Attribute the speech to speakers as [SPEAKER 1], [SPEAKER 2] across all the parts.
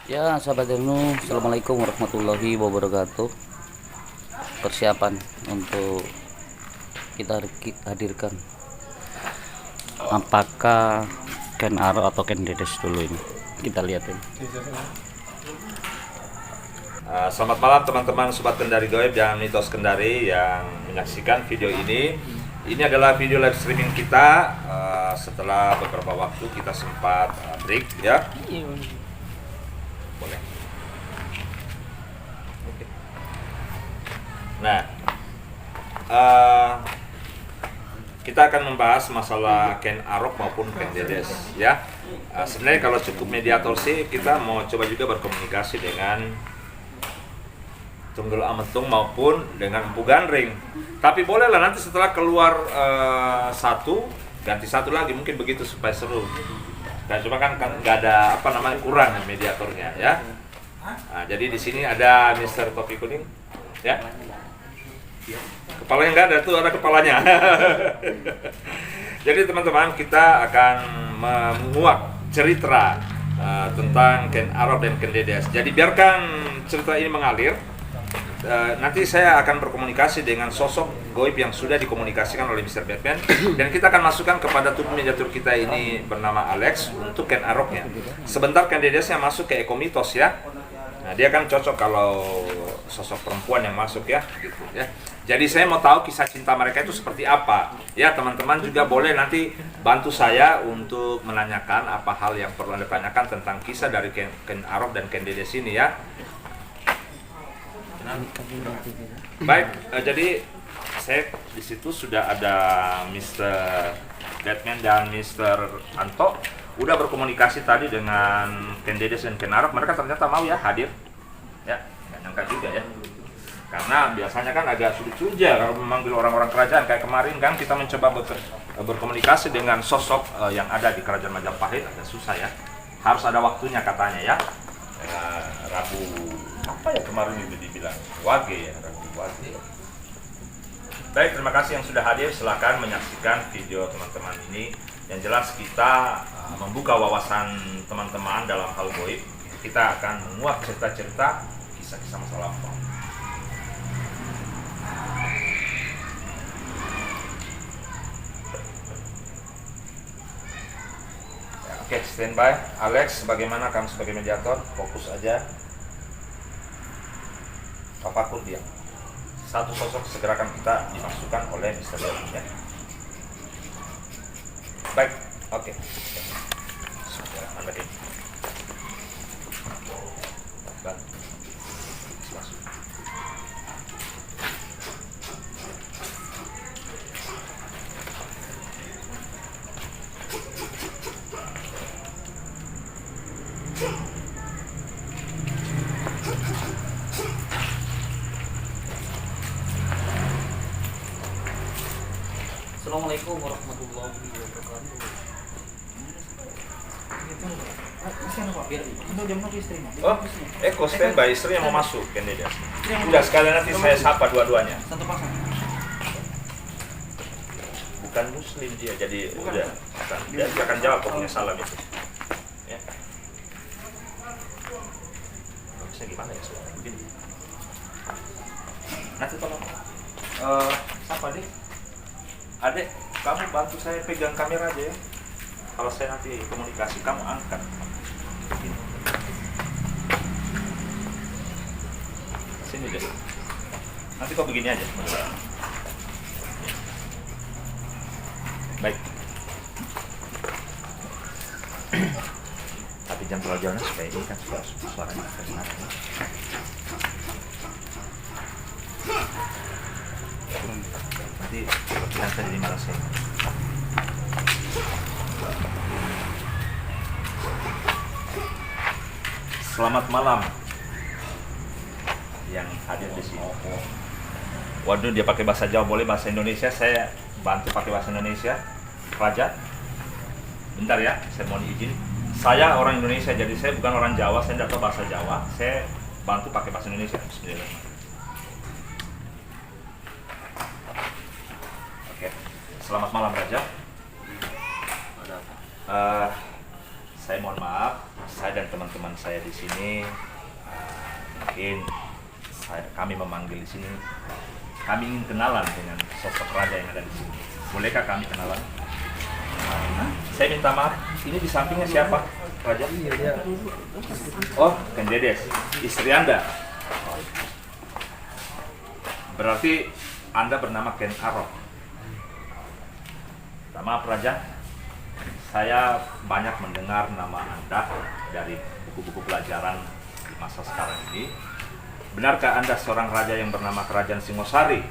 [SPEAKER 1] Ya, sahabat Ilnu, Assalamualaikum warahmatullahi wabarakatuh. Persiapan untuk kita hadirkan apakah Ken Aro atau Ken Dedes dulu ini. Kita lihat ini.
[SPEAKER 2] Selamat malam teman-teman Sobat Kendari Goib dan Mitos Kendari yang menyaksikan video ini. Ini adalah video live streaming kita setelah beberapa waktu kita sempat break ya. Boleh. Oke. Nah, kita akan membahas masalah Ken Arok maupun Ken Dedes ya. Sebenarnya kalau cukup mediator sih kita mau coba juga berkomunikasi dengan Tunggul Ametung maupun dengan Empu Gandring. Tapi bolehlah nanti setelah keluar satu ganti satu lagi, mungkin begitu supaya seru. Dan cuma kan nggak ada kurang mediatornya ya. Nah, jadi di sini ada Mr. Topi Kuning ya. Kepalanya nggak ada, tuh ada kepalanya. Jadi teman-teman, kita akan menguak cerita tentang Ken Arok dan Ken Dedes. Jadi biarkan cerita ini mengalir. Nanti saya akan berkomunikasi dengan sosok goib yang sudah dikomunikasikan oleh Mr. Batman, dan kita akan masukkan kepada tubuh mediator kita ini bernama Alex untuk Ken Aroknya. Sebentar Ken Dedesnya masuk ke Ekomitos ya. Nah, dia kan cocok kalau sosok perempuan yang masuk ya, gitu ya. Jadi saya mau tahu kisah cinta mereka itu seperti apa. Ya, teman-teman juga boleh nanti bantu saya untuk menanyakan apa hal yang perlu Anda tanyakan tentang kisah dari Ken Arok dan Ken Dedes ini ya. Baik, jadi saya di situ sudah ada Mr. Batman dan Mr. Anto. Udah berkomunikasi tadi dengan Ken Dedes dan Ken Arok. Mereka ternyata mau ya hadir. Ya, nggak nyangka juga ya. Karena biasanya kan agak sulit juga kalau memanggil orang-orang kerajaan. Kayak kemarin kan kita mencoba berkomunikasi dengan sosok yang ada di Kerajaan Majapahit, agak susah ya. Harus ada waktunya katanya ya. Rabu apa ya kemarin itu dibilang Wage ya, Rabu Wage. Baik, terima kasih yang sudah hadir. Silakan menyaksikan video teman-teman ini. Yang jelas kita membuka wawasan teman-teman dalam hal goib. Kita akan menguak cerita-cerita kisah-kisah masa lampau. Oke, standby. Alex, bagaimana kamu sebagai mediator? Fokus aja. Apapun dia. Satu sosok segerakan kita dimasukkan oleh Mr. Leon ya. Baik, oke. Anda ini. Baik. Masuk.
[SPEAKER 1] Assalamualaikum warahmatullahi wabarakatuh.
[SPEAKER 2] Oh, Eko standby, istri yang mau masuk Ken Dedes. Udah sekalian nanti saya sapa dua-duanya.
[SPEAKER 1] Satu pasang.
[SPEAKER 2] Bukan muslim dia, jadi udah dia akan jawab kok punya salam itu. Ya. Bisa gimana ya suara begini? Nanti tolong siapa deh? Adek, kamu bantu saya pegang kamera aja ya. Kalau saya nanti komunikasi, kamu angkat. Sini deh. Nanti kok begini aja. Baik. Tapi jangan terlalu jauh supaya ini kan suaranya kedengaran. Nanti kita jadi malas ya. Selamat malam yang hadir di sini. Waduh, dia pakai bahasa Jawa, boleh bahasa Indonesia, saya bantu pakai bahasa Indonesia. Raja, bentar ya, saya mohon izin. Saya orang Indonesia, jadi saya bukan orang Jawa, saya tidak tahu bahasa Jawa. Saya bantu pakai bahasa Indonesia. Bismillahirrahmanirrahim. Oke, selamat malam Raja. Saya mohon maaf, saya dan teman-teman saya di sini mungkin kami memanggil di sini, kami ingin kenalan dengan sosok raja yang ada di sini. Bolehkah kami kenalan? Saya minta maaf, ini di sampingnya siapa? Raja? Oh, Ken Dedes, istri Anda. Berarti Anda bernama Ken Arok. Minta maaf Raja, saya banyak mendengar nama Anda dari buku-buku pelajaran di masa sekarang ini. Benarkah Anda seorang raja yang bernama Kerajaan Singosari?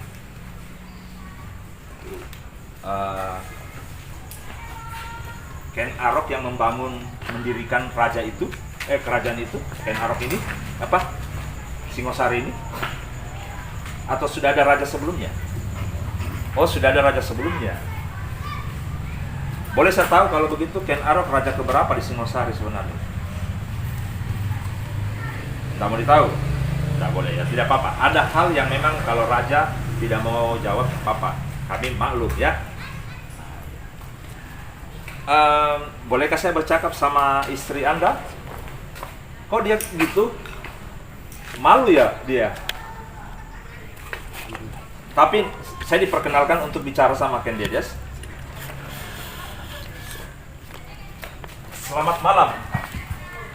[SPEAKER 2] Ken Arok yang mendirikan kerajaan itu, Ken Arok ini, Singosari ini? Atau sudah ada raja sebelumnya? Oh, sudah ada raja sebelumnya. Boleh saya tahu kalau begitu Ken Arok raja keberapa di Singosari sebenarnya? Tidak mau ditahu? Tidak boleh ya, tidak apa-apa. Ada hal yang memang kalau raja tidak mau jawab, apa-apa. Kami maklum ya. Bolehkah saya bercakap sama istri Anda? Kok dia gitu? Malu ya dia? Tapi saya diperkenalkan untuk bicara sama Ken Dedes. Selamat malam,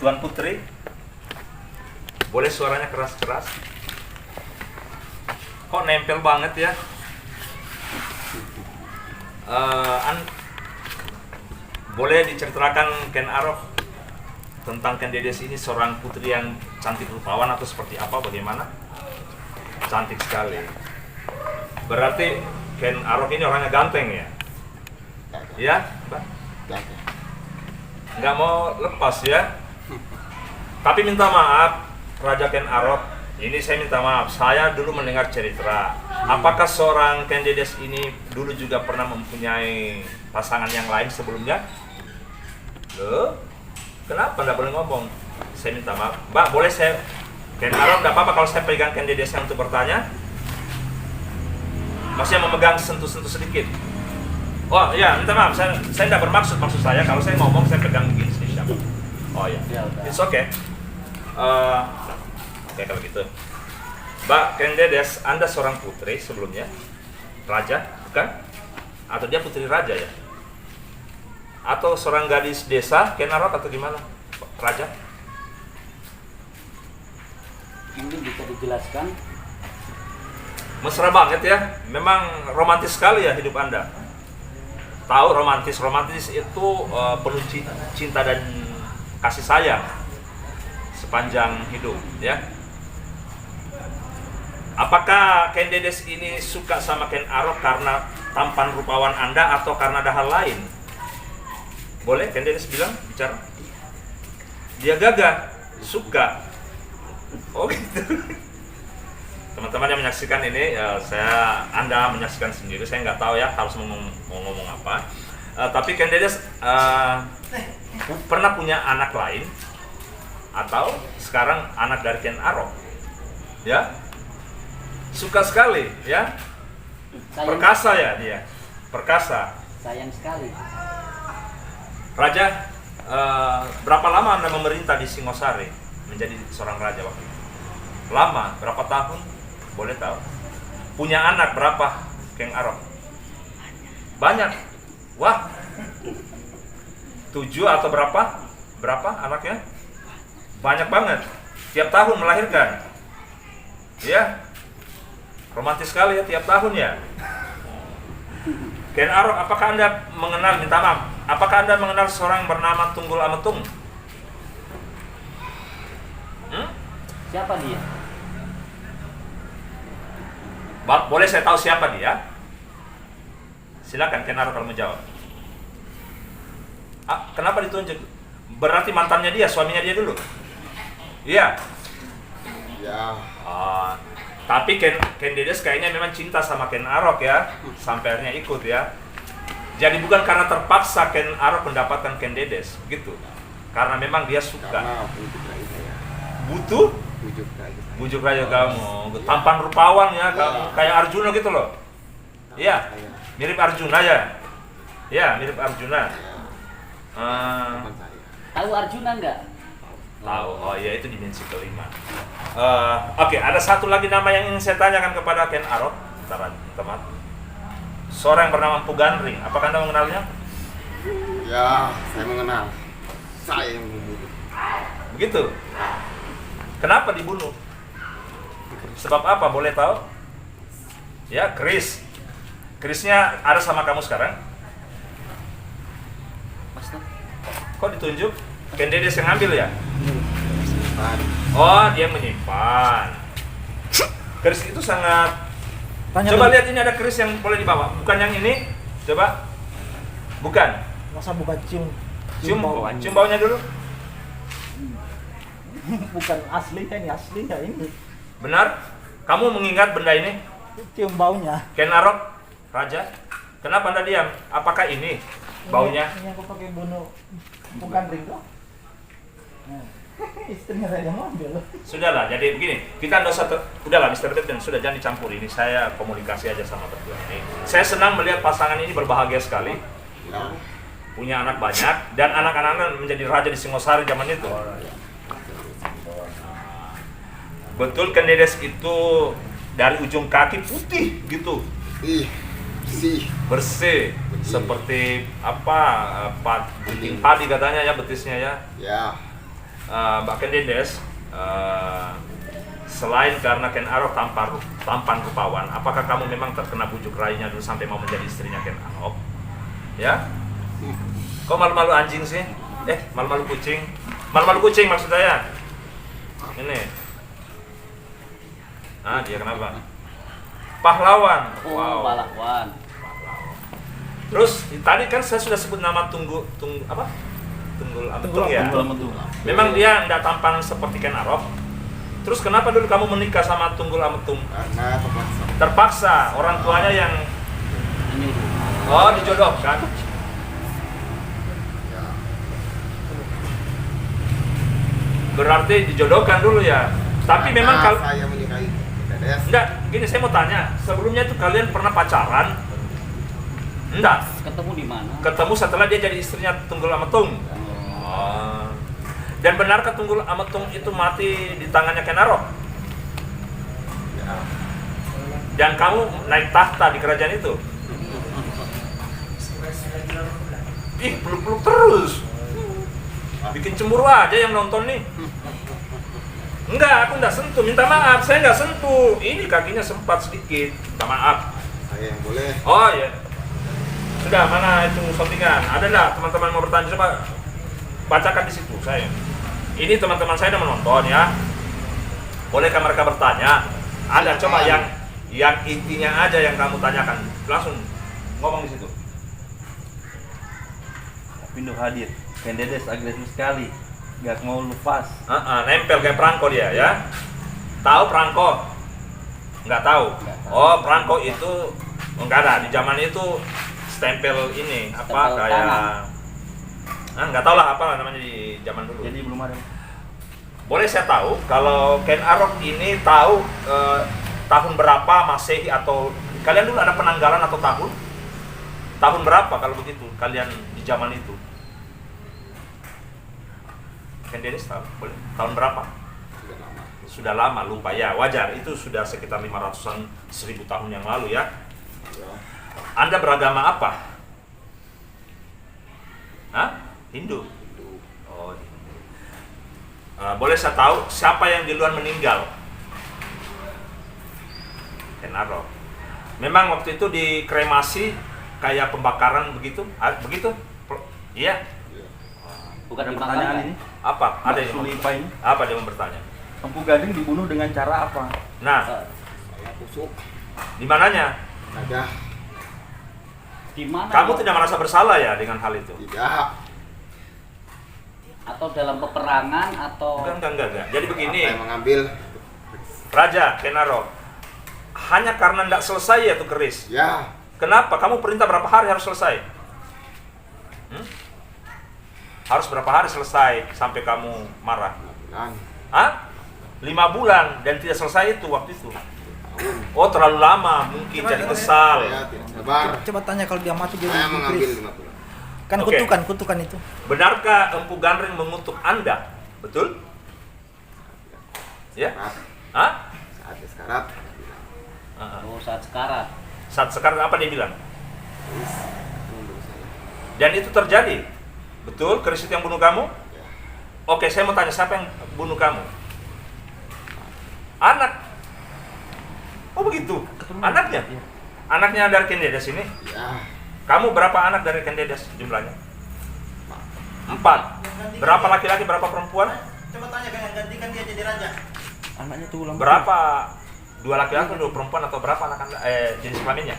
[SPEAKER 2] Tuan Putri. Boleh suaranya keras-keras? Kok nempel banget ya? Boleh diceritakan Ken Arok tentang Ken Dedes ini seorang putri yang cantik rupawan atau seperti apa, bagaimana? Cantik sekali. Berarti Ken Arok ini orangnya ganteng ya? Ya, Mbak? Nggak mau lepas ya? Tapi minta maaf, Raja Ken Arok, ini saya minta maaf, saya dulu mendengar cerita. Apakah seorang Ken Dedes ini dulu juga pernah mempunyai pasangan yang lain sebelumnya? Loh, kenapa nggak boleh ngomong? Saya minta maaf. Mbak, boleh saya, Ken Arok, nggak apa-apa kalau saya pegang Ken Dedes yang untuk bertanya? Masih memegang sentuh-sentuh sedikit. Oh iya, minta maaf, saya tidak bermaksud, maksud saya kalau saya ngomong saya pegang begini sedikit. Oh iya, it's okay. Oke kalau gitu. Mbak Ken Dedes, Anda seorang putri sebelumnya? Raja, bukan? Atau dia putri raja ya? Atau seorang gadis desa, Ken Arok atau gimana? Raja?
[SPEAKER 3] Ini bisa dijelaskan?
[SPEAKER 2] Mesra banget ya, memang romantis sekali ya hidup Anda. Tahu romantis itu penuh cinta dan kasih sayang sepanjang hidup ya. Apakah Ken Dedes ini suka sama Ken Arok karena tampan rupawan Anda atau karena ada hal lain? Boleh Ken Dedes bilang, bicara? Dia gagah, suka. Oh gitu. Teman-teman yang menyaksikan ini, Anda menyaksikan sendiri, saya nggak tahu ya harus mau ngomong apa. Tapi Ken Dedes pernah punya anak lain atau sekarang anak dari Ken Arok, ya? Suka sekali, ya? Perkasa ya dia, perkasa.
[SPEAKER 3] Sayang sekali.
[SPEAKER 2] Raja, berapa lama Anda memerintah di Singosari menjadi seorang raja waktu itu? Lama, berapa tahun? Boleh tahu? Punya anak berapa, Ken Arok? Banyak. Wah. 7 atau berapa? Berapa anaknya? Banyak banget. Tiap tahun melahirkan. Ya. Romantis sekali ya tiap tahun ya. Ken Arok, apakah Anda mengenal, minta maaf, apakah Anda mengenal seorang bernama Tunggul Ametung?
[SPEAKER 3] Siapa dia?
[SPEAKER 2] Boleh saya tahu siapa dia? Silakan Ken Arok kalau menjawab. Kenapa ditunjuk? Berarti mantannya dia, suaminya dia dulu? Iya.
[SPEAKER 4] Ya.
[SPEAKER 2] Tapi Ken Dedes kayaknya memang cinta sama Ken Arok ya, sampai akhirnya ikut ya. Jadi bukan karena terpaksa Ken Arok mendapatkan Ken Dedes, begitu. Karena memang dia suka.
[SPEAKER 4] Karena bujuk lagi saya.
[SPEAKER 2] Butuh?
[SPEAKER 4] Bujuk lagi saya.
[SPEAKER 2] Bujuk raja kamu, tampan rupawan ya, kamu kayak Arjuna gitu loh. Iya, mirip Arjuna ya. Iya, mirip Arjuna.
[SPEAKER 4] Teman saya.
[SPEAKER 3] Tahu Arjuna enggak?
[SPEAKER 2] Tahu. Oh iya, itu dimensi kelima. Oke, ada satu lagi nama yang ingin saya tanyakan kepada Ken Arok. Teman. Seorang yang bernama Empu Gandring. Apakah Anda mengenalnya?
[SPEAKER 4] Ya, saya mengenal. Saya yang membunuh.
[SPEAKER 2] Begitu. Kenapa dibunuh? Sebab apa? Boleh tahu? Ya, Chris. Chrisnya ada sama kamu sekarang?
[SPEAKER 3] Mas tuh.
[SPEAKER 2] Kok ditunjuk? Ken Dedes yang ngambil ya?
[SPEAKER 4] Simpan.
[SPEAKER 2] Oh, dia menyimpan. Keris itu sangat. Coba lihat, ini ada keris yang boleh dibawa. Bukan yang ini. Coba. Bukan.
[SPEAKER 5] Masa bukan
[SPEAKER 2] Cium baunya dulu.
[SPEAKER 5] bukan asli kan, ini asli ya ini.
[SPEAKER 2] Benar? Kamu mengingat benda ini?
[SPEAKER 5] Cium baunya.
[SPEAKER 2] Ken Arok, Raja. Kenapa Anda diam? Apakah ini baunya?
[SPEAKER 5] Ini aku pakai bunuh bukan ring tuh. Nah, istrinya saya yang ambil.
[SPEAKER 2] Sudahlah, jadi begini, kita nggak usah udahlah Mr. Batman, sudah jangan dicampur ini. Saya komunikasi aja sama berdua ini. Saya senang melihat pasangan ini berbahagia sekali,
[SPEAKER 4] Ya.
[SPEAKER 2] punya anak banyak, dan anak-anaknya menjadi raja di Singosari zaman itu. Betul, Ken Dedes itu dari ujung kaki putih gitu, bersih, seperti apa, beting padi katanya ya, betisnya ya.
[SPEAKER 4] Ya.
[SPEAKER 2] Mbak Ken Dedes, selain karena Ken Arok tampan rupawan, apakah kamu memang terkena bujuk rayunya dulu sampai mau menjadi istrinya Ken Arok? Ya? Kok malu-malu anjing sih? Malu-malu kucing? Malu-malu kucing maksud saya. Ini. Dia kenapa? Pahlawan.
[SPEAKER 3] Oh, pahlawan.
[SPEAKER 2] Terus tadi kan saya sudah sebut nama Tunggul Ametung ya. Memang dia tidak tampan seperti Ken Arok. Terus kenapa dulu kamu menikah sama Tunggul Ametung?
[SPEAKER 4] Karena terpaksa.
[SPEAKER 2] Terpaksa, orang tuanya yang dijodohkan.
[SPEAKER 4] Ya.
[SPEAKER 2] Berarti dijodohkan dulu ya. Tapi
[SPEAKER 4] Karena
[SPEAKER 2] memang kalau
[SPEAKER 4] saya menikahi Dedes.
[SPEAKER 2] enggak, gini saya mau tanya, sebelumnya itu kalian pernah pacaran? Enggak.
[SPEAKER 3] Ketemu di mana?
[SPEAKER 2] Ketemu setelah dia jadi istrinya Tunggul Ametung. Oh. Dan benarkah Tunggul Ametung itu mati di tangannya Ken Arok?
[SPEAKER 4] Ya.
[SPEAKER 2] Dan kamu naik tahta di kerajaan itu? Peluk-peluk terus. Bikin cemburu aja yang nonton nih. Enggak, aku enggak sentuh. Minta maaf, saya enggak sentuh. Ini kakinya sempat sedikit. Minta maaf.
[SPEAKER 4] Saya yang boleh.
[SPEAKER 2] Oh ya. Sudah, mana itu shootingan? Ada enggak teman-teman mau bertanya? Coba bacakan di situ saya. Ini teman-teman saya yang menonton ya. Bolehkah mereka bertanya? Ada, coba yang intinya aja yang kamu tanyakan. Langsung ngomong di situ.
[SPEAKER 6] Pindu hadir. Ken Dedes agresif sekali. Gak mau lepas.
[SPEAKER 2] Nempel kayak perangko dia ya. Tahu perangko? Nggak tahu. Oh, perangko itu enggak ada di zaman itu, stempel ini apa
[SPEAKER 3] Stempel
[SPEAKER 2] kayak
[SPEAKER 3] tangan.
[SPEAKER 2] nggak tahu lah apa namanya di zaman dulu.
[SPEAKER 6] Jadi belum ada.
[SPEAKER 2] Boleh saya tahu kalau Ken Arok ini tahu tahun berapa Masehi, atau kalian dulu ada penanggalan atau tahun? Tahun berapa kalau begitu kalian di zaman itu? Ken Dedes tahu? Boleh. Tahun berapa?
[SPEAKER 4] Sudah lama.
[SPEAKER 2] Sudah lama, lupa ya, wajar. Itu sudah sekitar 500-an, 1000 tahun yang lalu ya.
[SPEAKER 4] Ya.
[SPEAKER 2] Anda beragama apa? Hindu? Oh, Hindu. Boleh saya tahu siapa yang duluan meninggal? Ken Arok. Memang waktu itu dikremasi kayak pembakaran begitu? Begitu? Iya?
[SPEAKER 3] Bukan
[SPEAKER 6] Ada
[SPEAKER 3] dimakan
[SPEAKER 6] pertanyaan
[SPEAKER 3] kan?
[SPEAKER 6] ini.
[SPEAKER 2] Apa? Ada yang
[SPEAKER 6] Sulipa ini.
[SPEAKER 2] apa dia mau bertanya?
[SPEAKER 6] Empu Gandring dibunuh dengan cara apa?
[SPEAKER 2] Nah,
[SPEAKER 4] Saya tusuk.
[SPEAKER 2] di mananya?
[SPEAKER 4] Ada.
[SPEAKER 3] Di mana?
[SPEAKER 2] Kamu
[SPEAKER 3] Pak?
[SPEAKER 2] tidak merasa bersalah ya dengan hal itu?
[SPEAKER 4] Tidak.
[SPEAKER 3] Atau dalam peperangan atau
[SPEAKER 2] Enggak. Jadi begini,
[SPEAKER 4] Saya mengambil.
[SPEAKER 2] Raja Ken Arok, hanya karena tidak selesai ya tuh keris.
[SPEAKER 4] Ya.
[SPEAKER 2] Kenapa? Kamu perintah berapa hari harus selesai? Harus berapa hari selesai sampai kamu marah?
[SPEAKER 4] Dan
[SPEAKER 2] 5 bulan dan tidak selesai itu waktu itu. Oh, terlalu lama, mungkin jadi kesal.
[SPEAKER 4] saya tidak sabar.
[SPEAKER 5] Coba tanya kalau dia mati jadi
[SPEAKER 4] Saya mengambil
[SPEAKER 5] Chris.
[SPEAKER 4] 5 bulan.
[SPEAKER 5] Kan
[SPEAKER 2] Oke.
[SPEAKER 5] kutukan itu.
[SPEAKER 2] Benarkah Empu Gandring mengutuk Anda? Betul? Ya?
[SPEAKER 4] Sekarat.
[SPEAKER 2] Hah?
[SPEAKER 4] Saat sekarat.
[SPEAKER 3] Oh, saat sekarat.
[SPEAKER 2] Saat sekarang apa dia bilang?
[SPEAKER 4] Terus membunuh saya.
[SPEAKER 2] Dan itu terjadi. Betul, Chris itu yang bunuh kamu?
[SPEAKER 4] Ya.
[SPEAKER 2] Oke, saya mau tanya, siapa yang bunuh kamu? Anak. Oh begitu? Anaknya? Anaknya dari Kendedes ini?
[SPEAKER 4] Ya.
[SPEAKER 2] Kamu berapa anak dari Kendedes jumlahnya? 4. Berapa laki-laki, berapa perempuan?
[SPEAKER 5] Coba tanya kan yang gantikan dia jadi raja.
[SPEAKER 6] Anaknya tuh ulang.
[SPEAKER 2] Berapa? 2 laki-laki, 2 perempuan, atau berapa anak anda? Jenis kelaminnya?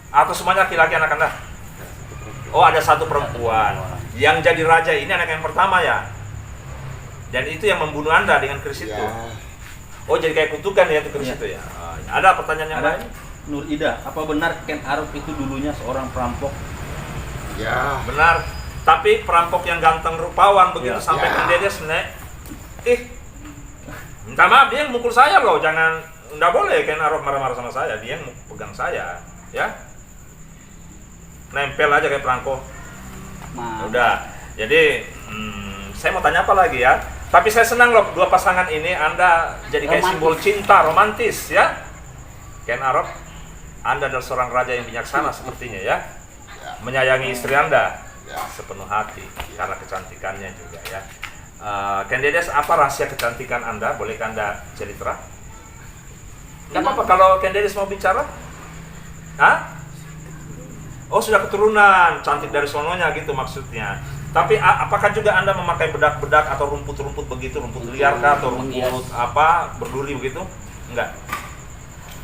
[SPEAKER 2] Atau semuanya laki-laki anak anda? Oh, ada 1 perempuan. Yang jadi raja ini anak yang pertama ya? Dan itu yang membunuh anda dengan keris itu?
[SPEAKER 4] Ya.
[SPEAKER 2] Oh, jadi kayak kutukan ya itu keris
[SPEAKER 6] Iya.
[SPEAKER 2] itu ya? Ada pertanyaan yang
[SPEAKER 6] Ada
[SPEAKER 2] lain?
[SPEAKER 6] Nur Ida, apa benar Ken Arok itu dulunya seorang perampok?
[SPEAKER 4] Ya.
[SPEAKER 2] Benar. Tapi perampok yang ganteng rupawan begitu
[SPEAKER 6] Ya.
[SPEAKER 2] sampai
[SPEAKER 4] Ya.
[SPEAKER 2] Kendedes nek. Minta maaf, dia yang mukul saya loh. Jangan, nggak boleh Ken Arok marah-marah sama saya. Dia yang pegang saya, ya. Nempel aja kayak perangko.
[SPEAKER 3] Nah,
[SPEAKER 2] Udah. Jadi saya mau tanya apa lagi ya? Tapi saya senang loh 2 pasangan ini Anda jadi kayak
[SPEAKER 3] Romantis.
[SPEAKER 2] simbol cinta, romantis ya. Ken Arok, Anda adalah seorang raja yang bijaksana sepertinya ya. Menyayangi istri Anda
[SPEAKER 4] Ya.
[SPEAKER 2] sepenuh hati karena kecantikannya juga ya. Kendedes, apa rahasia kecantikan Anda? Bolehkah Anda cerita? Tidak apa-apa kalau Kendedes mau bicara. Hah? Oh, sudah keturunan, cantik dari sononya gitu maksudnya. Tapi apakah juga Anda memakai bedak-bedak atau rumput-rumput begitu, rumput liar kah, atau
[SPEAKER 3] Menghias.
[SPEAKER 2] rumput apa, berduri begitu? Enggak.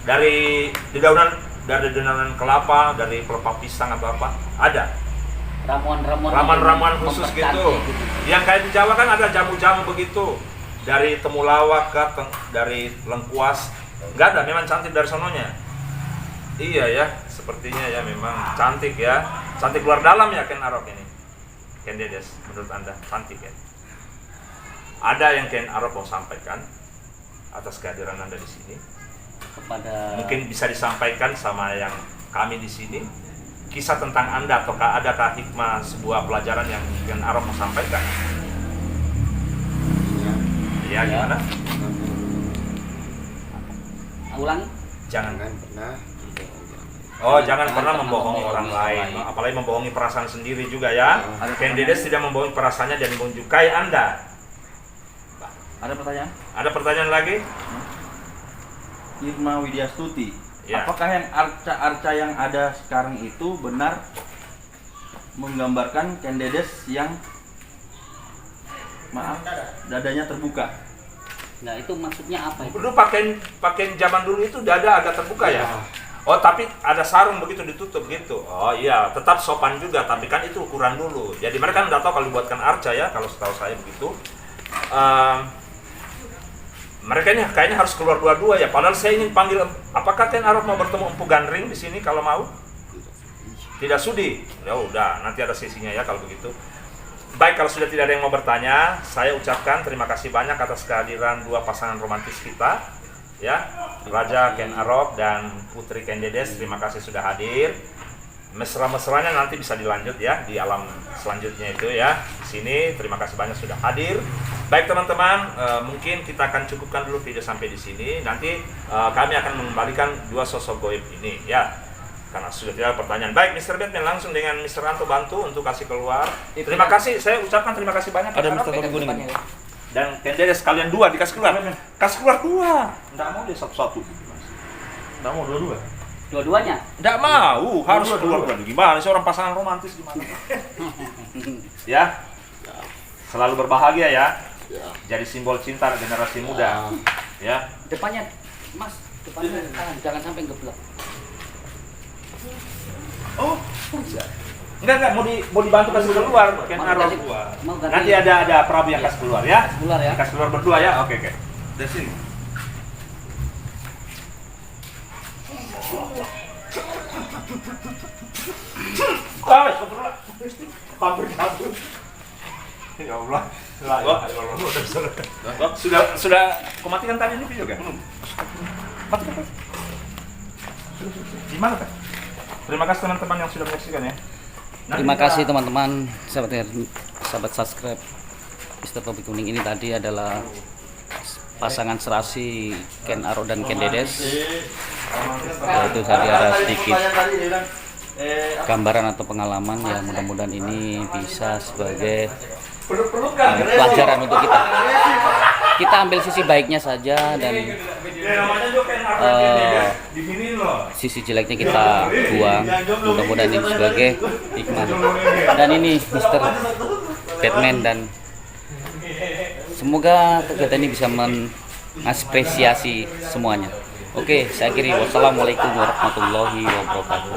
[SPEAKER 2] Dari dedaunan kelapa, dari pelepah pisang atau apa? Ada. Ramuan-ramuan khusus gitu. Yang kayak di Jawa kan ada jamu-jamu begitu. Dari temulawak ke dari lengkuas. Enggak ada, memang cantik dari sononya. Iya ya, sepertinya ya memang cantik ya. Cantik luar dalam ya Ken Arok ini. Kendedes, menurut Anda cantik ya? Ada yang Ken Arok mau sampaikan atas kehadiran Anda di sini?
[SPEAKER 3] kepada
[SPEAKER 2] Mungkin bisa disampaikan sama yang kami di sini. Kisah tentang Anda, ataukah adakah hikmah sebuah pelajaran yang Ken Arok mau sampaikan?
[SPEAKER 4] Ya.
[SPEAKER 2] Ya, gimana?
[SPEAKER 3] ulangi.
[SPEAKER 2] Jangan.
[SPEAKER 4] Jangan pernah.
[SPEAKER 2] Oh, jangan pernah membohongi orang lain, apalagi membohongi perasaan sendiri juga ya. Kendedes tidak membohongi perasaannya dan menunjukai Anda.
[SPEAKER 6] Ada pertanyaan?
[SPEAKER 2] Ada pertanyaan lagi?
[SPEAKER 6] Irma Widyastuti,
[SPEAKER 2] Ya.
[SPEAKER 6] apakah yang arca-arca yang ada sekarang itu benar menggambarkan Kendedes yang dadanya terbuka?
[SPEAKER 3] Nah, itu maksudnya apa itu?
[SPEAKER 2] Dulu pakaian zaman dulu itu dada agak terbuka ya? Oh, tapi ada sarung begitu ditutup gitu. Oh iya, tetap sopan juga, tapi kan itu ukuran dulu. Jadi mereka kan nggak tahu kalau dibuatkan arca ya, kalau setahu saya begitu. Mereka ini kayaknya harus keluar dua-dua ya. Padahal saya ingin panggil, apakah Ken Arok mau bertemu Empu Gandring di sini kalau mau? Tidak sudi. Ya udah, nanti ada sesinya ya kalau begitu. Baik, kalau sudah tidak ada yang mau bertanya, saya ucapkan terima kasih banyak atas kehadiran 2 pasangan romantis kita, ya, Raja Ken Arok dan Putri Kendedes. Terima kasih sudah hadir. Mesra-mesranya nanti bisa dilanjut ya di alam selanjutnya itu ya. Di sini terima kasih banyak sudah hadir. Baik teman-teman, mungkin kita akan cukupkan dulu video sampai di sini. Nanti kami akan mengembalikan 2 sosok goib ini ya. Karena sudah tidak ada pertanyaan. Baik, Mr. Batman langsung dengan Mr. Anto bantu untuk kasih keluar. Terima kasih, saya ucapkan terima kasih banyak.
[SPEAKER 6] Ada
[SPEAKER 2] Ken Arok.
[SPEAKER 6] Mr. Topi Kuning.
[SPEAKER 2] Dan Kendedes sekalian 2 dikasih keluar. Kasih keluar 2. Enggak mau dia satu-satu.
[SPEAKER 6] Nggak mau dua-dua?
[SPEAKER 3] Dua-duanya.
[SPEAKER 2] Enggak mau, harus keluar. Gimana sih orang pasangan romantis gimana? Ya. Selalu berbahagia ya.
[SPEAKER 4] Ya.
[SPEAKER 2] Jadi simbol cinta generasi muda. Ya.
[SPEAKER 3] Depannya, Mas, depannya jangan sampai ngeblok.
[SPEAKER 2] Oh, enggak mau dibantu kasih keluar Ken
[SPEAKER 3] Mau
[SPEAKER 2] Arok.
[SPEAKER 3] kasih- mau ganti-
[SPEAKER 2] Nanti ada Prabu yang kasih keluar ya.
[SPEAKER 3] Keluar ya.
[SPEAKER 2] Kasih keluar berdua ya. Oke.
[SPEAKER 6] Dari sini.
[SPEAKER 2] Hampir. Ya Allah. Sudah kau matikan tadi ini video kan? Matikan. Gimana kan? Terima kasih teman-teman yang sudah menyaksikan ya. Nanti
[SPEAKER 3] Terima
[SPEAKER 2] kita-
[SPEAKER 3] kasih teman-teman, sahabat subscribe Mr. Topi Kuning ini tadi adalah
[SPEAKER 1] pasangan serasi Ken Aro dan Ken Dedes. Itu tadi ada sedikit gambaran atau pengalaman yang mudah-mudahan ini bisa sebagai pelajaran untuk kita. Kita ambil sisi baiknya saja dan sisi jeleknya kita buang. Mudah-mudahan ini sebagai hikmah. Dan ini Mr. Batman dan semoga kegiatan ini bisa mengapresiasi semuanya. Oke, saya akhiri. Wassalamualaikum warahmatullahi wabarakatuh.